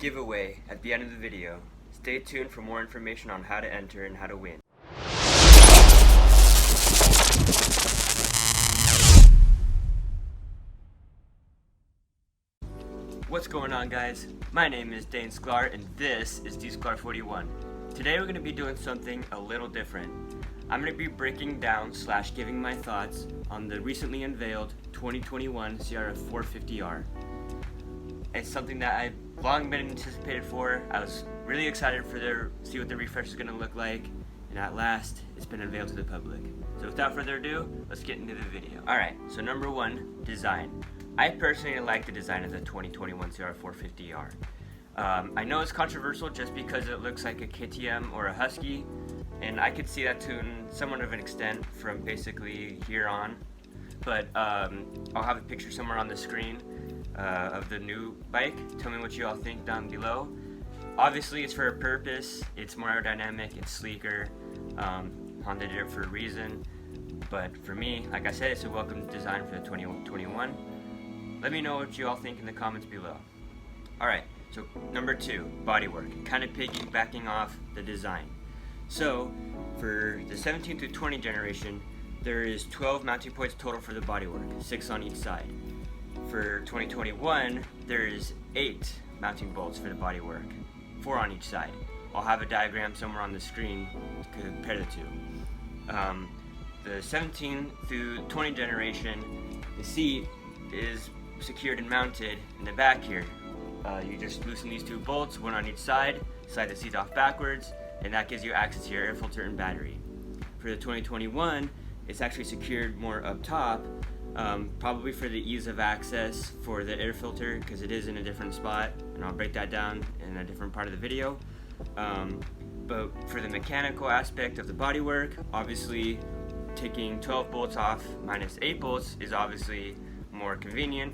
giveaway at the end of the video. Stay tuned for more information on how to enter and how to win. What's going on, guys? My name is Dane Sklar and this is DSklar41. Today we're going to be doing something a little different. I'm going to be breaking down / giving my thoughts on the recently unveiled 2021 CRF 450R. It's something that I've long been anticipated for. I was really excited to see what the refresh is going to look like, and at last it's been unveiled to the public. So without further ado, let's get into the video. Alright, so number one, design. I personally like the design of the 2021 CRF 450R. I know it's controversial just because it looks like a KTM or a Husky, and I could see that to somewhat of an extent from basically here on, but I'll have a picture somewhere on the screen of the new bike. Tell me what you all think down below. Obviously it's for a purpose, it's more aerodynamic, it's sleeker, Honda did it for a reason, but for me, like I said, it's a welcome design for the 2021. Let me know what you all think in the comments below. Alright, so number two, bodywork, kind of piggybacking off the design. So for the 17 through 20 generation, there is 12 mounting points total for the bodywork, 6 on each side. For 2021, there is 8 mounting bolts for the bodywork, 4 on each side. I'll have a diagram somewhere on the screen to compare the two. The 17 through 20 generation, the seat is secured and mounted in the back here. You just loosen these 2 bolts, 1 on each side, slide the seat off backwards, and that gives you access to your air filter and battery. For the 2021, it's actually secured more up top, probably for the ease of access for the air filter, because it is in a different spot, and I'll break that down in a different part of the video. But for the mechanical aspect of the bodywork, obviously taking 12 bolts off minus 8 bolts is obviously more convenient,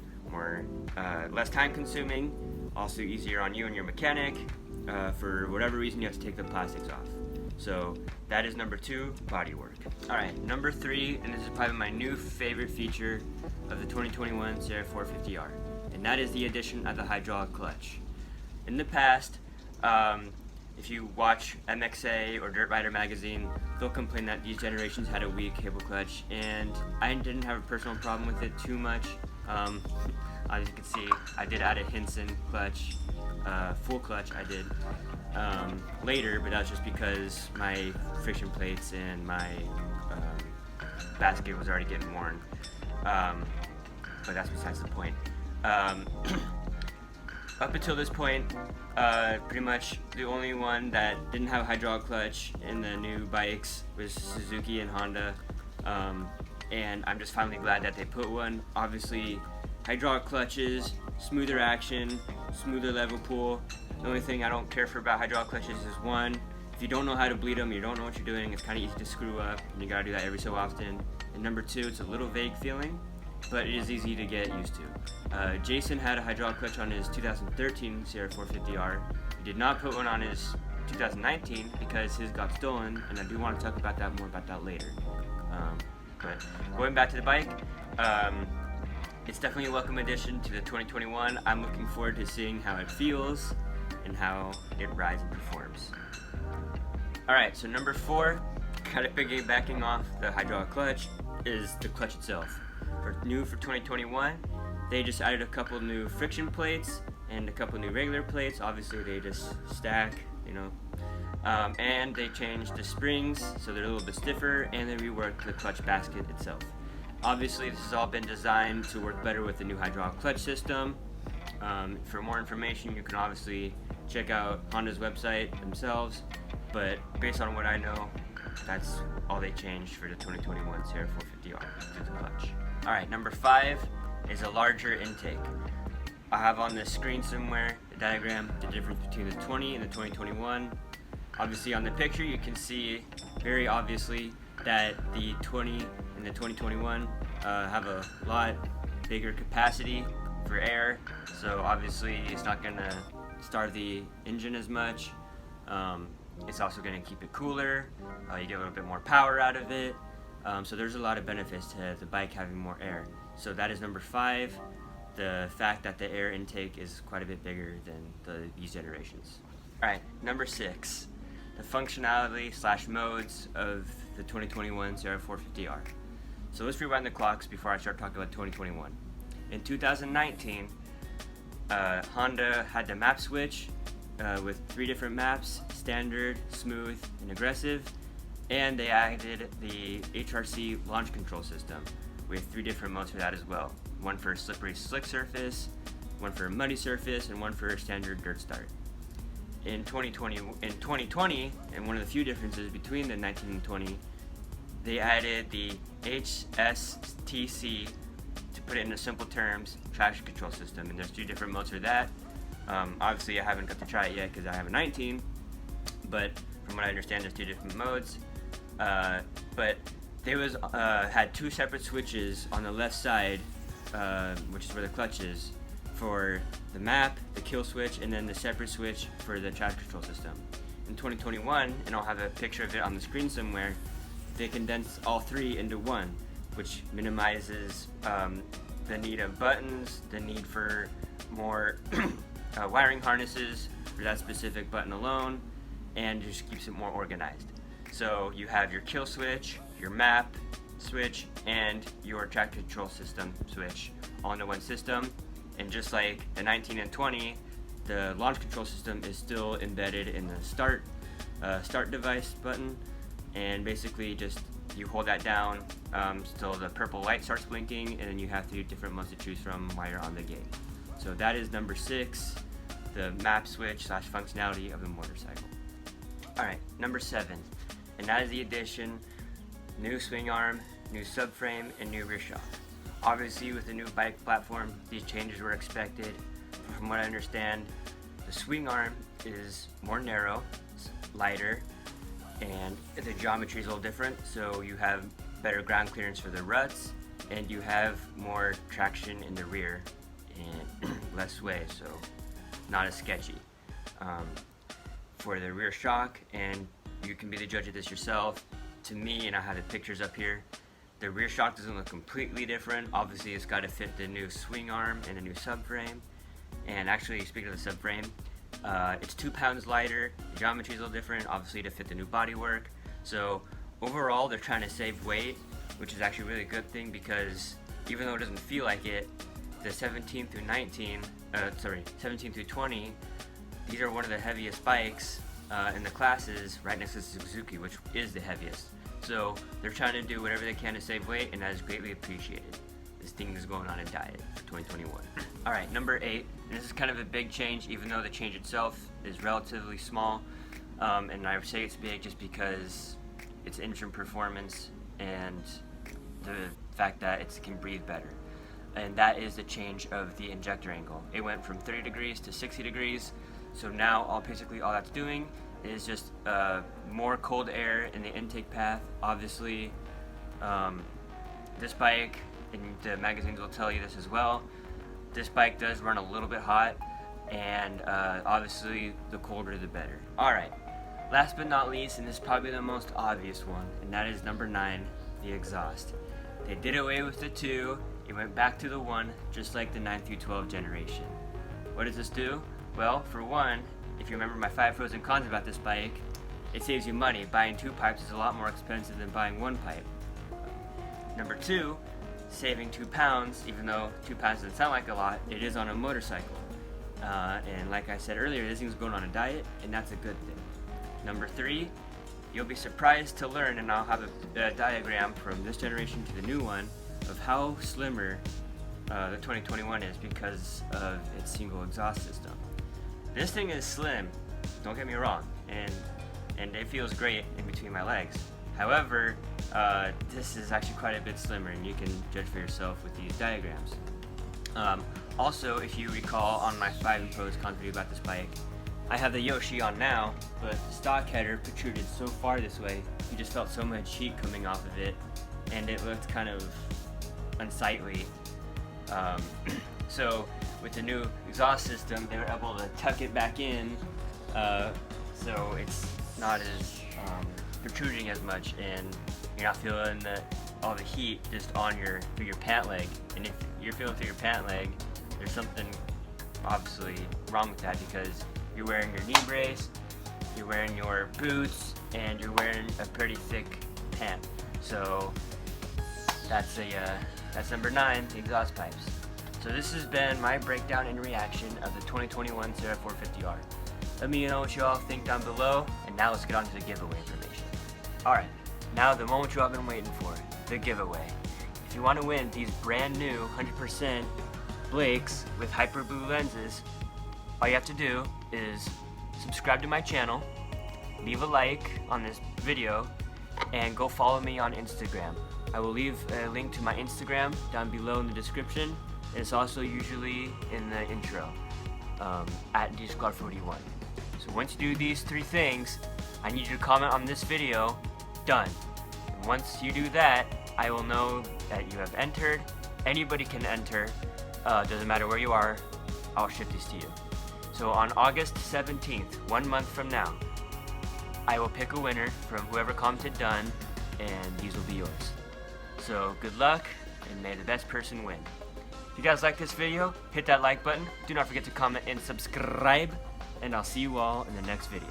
less time consuming, also easier on you and your mechanic. For whatever reason, you have to take the plastics off. So that is number 2, bodywork. Alright, number 3, and this is probably my new favorite feature of the 2021 CRF 450R, and that is the addition of the hydraulic clutch. In the past, if you watch MXA or Dirt Rider magazine, they'll complain that these generations had a weak cable clutch, and I didn't have a personal problem with it too much. As you can see, I did add a Hinson clutch, full clutch I did later, but that was just because my friction plates and my basket was already getting worn. But that's besides the point. Up until this point, pretty much the only one that didn't have a hydraulic clutch in the new bikes was Suzuki and Honda, and I'm just finally glad that they put one. Obviously, hydraulic clutches, smoother action, smoother level pull. The only thing I don't care for about hydraulic clutches is one, if you don't know how to bleed them, you don't know what you're doing, it's kind of easy to screw up, and you gotta do that every so often. And number 2, it's a little vague feeling, but it is easy to get used to. Jasun had a hydraulic clutch on his 2013 CRF 450R. He did not put one on his 2019 because his got stolen, and I do want to talk about that more about that later. But going back to the bike, it's definitely a welcome addition to the 2021. I'm looking forward to seeing how it feels and how it rides and performs. Alright, so number 4, kind of piggybacking off the hydraulic clutch, is the clutch itself. New for 2021, they just added a couple new friction plates and a couple new regular plates. Obviously they just stack, you know. And they changed the springs so they're a little bit stiffer, and they reworked the clutch basket itself. Obviously this has all been designed to work better with the new hydraulic clutch system. For more information, you can obviously check out Honda's website themselves, but based on what I know, that's all they changed for the 2021 CRF 450R to the clutch. Alright, number 5 is a larger intake. I have on the screen somewhere the diagram, the difference between the 20 and the 2021. Obviously on the picture you can see very obviously that the 20 and the 2021 have a lot bigger capacity for air, so obviously it's not going to starve the engine as much. It's also going to keep it cooler, you get a little bit more power out of it, so there's a lot of benefits to the bike having more air. So that is number 5. the fact that the air intake is quite a bit bigger than these generations. Alright, number 6, the functionality / modes of the 2021 CRF 450R. So let's rewind the clocks before I start talking about 2021. In 2019, Honda had the map switch with 3 different maps: standard, smooth, and aggressive, and they added the HRC launch control system with 3 different modes for that as well. One for slippery slick surface, one for muddy surface, and one for standard dirt start. In 2020, and one of the few differences between the 19 and 20, they added the HSTC, to put it into simple terms, traction control system, and there's 2 different modes for that. Obviously I haven't got to try it yet because I have a 19, but from what I understand there's 2 different modes. But they had 2 separate switches on the left side, which is where the clutch is, for the map, the kill switch, and then the separate switch for the traction control system. In 2021, and I'll have a picture of it on the screen somewhere, they condensed all 3 into one, which minimizes the need of buttons, the need for more wiring harnesses for that specific button alone, and just keeps it more organized. So you have your kill switch, your map switch, and your traction control system switch all into one system. And just like the 19 and 20, the launch control system is still embedded in the start device button, and basically just you hold that down till the purple light starts blinking, and then you have 3 different modes to choose from while you're on the gate. So that is number 6, the map switch / functionality of the motorcycle. Alright, number 7, and that is the addition: new swing arm, new subframe, and new rear shock. Obviously with the new bike platform, these changes were expected. From what I understand, the swing arm is more narrow, lighter, and the geometry is a little different, so you have better ground clearance for the ruts, and you have more traction in the rear and less sway, so not as sketchy. For the rear shock, and you can be the judge of this yourself, to me, and I have the pictures up here, the rear shock doesn't look completely different. Obviously it's got to fit the new swing arm and the new subframe. And actually, speaking of the subframe, it's 2 pounds lighter, the geometry is a little different, obviously to fit the new bodywork. So overall they're trying to save weight, which is actually a really good thing, because even though it doesn't feel like it, the 17 through 20, these are one of the heaviest bikes in the classes, right next to Suzuki, which is the heaviest. So they're trying to do whatever they can to save weight, and that is greatly appreciated. This thing is going on a diet for 2021. Alright, number 8, and this is kind of a big change, even though the change itself is relatively small. And I say it's big just because it's engine performance and the fact that it can breathe better. And that is the change of the injector angle. It went from 30 degrees to 60 degrees. So now basically all that's doing is just more cold air in the intake path. Obviously, this bike, and the magazines will tell you this as well, this bike does run a little bit hot, and obviously the colder the better. Alright, last but not least, and this is probably the most obvious one, and that is number 9, the exhaust. They did away with the 2, it went back to the 1, just like the 9 through 12 generation. What does this do? Well, for one, if you remember my 5 pros and cons about this bike, it saves you money. Buying 2 pipes is a lot more expensive than buying 1 pipe. Number 2, saving 2 pounds, even though 2 pounds doesn't sound like a lot, it is on a motorcycle. And like I said earlier, this thing's going on a diet, and that's a good thing. Number 3, you'll be surprised to learn, and I'll have a diagram from this generation to the new one, of how slimmer the 2021 is because of its single exhaust system. This thing is slim, don't get me wrong, and it feels great in between my legs. However, this is actually quite a bit slimmer, and you can judge for yourself with these diagrams. Also, if you recall on my 5 and Pros cons video about this bike, I have the Yoshi on now, but the stock header protruded so far this way, you just felt so much heat coming off of it, and it looked kind of unsightly. So with the new exhaust system, they were able to tuck it back in, so it's not as protruding as much, and you're not feeling all the heat just on your through your pant leg. And if you're feeling through your pant leg, there's something obviously wrong with that because you're wearing your knee brace, you're wearing your boots, and you're wearing a pretty thick pant. So that's number 9, the exhaust pipes. So this has been my breakdown and reaction of the 2021 CRF 450R. Let me know what you all think down below, and now let's get on to the giveaway information. Alright, now the moment you all been waiting for, the giveaway. If you want to win these brand new 100% Blakes with hyper blue lenses, all you have to do is subscribe to my channel, leave a like on this video, and go follow me on Instagram. I will leave a link to my Instagram down below in the description. It's also usually in the intro, at DSquad41. So once you do these 3 things, I need you to comment on this video, done. And once you do that, I will know that you have entered. Anybody can enter, doesn't matter where you are, I'll ship these to you. So on August 17th, 1 month from now, I will pick a winner from whoever commented done, and these will be yours. So good luck, and may the best person win. If you guys like this video, hit that like button. Do not forget to comment and subscribe, and I'll see you all in the next video.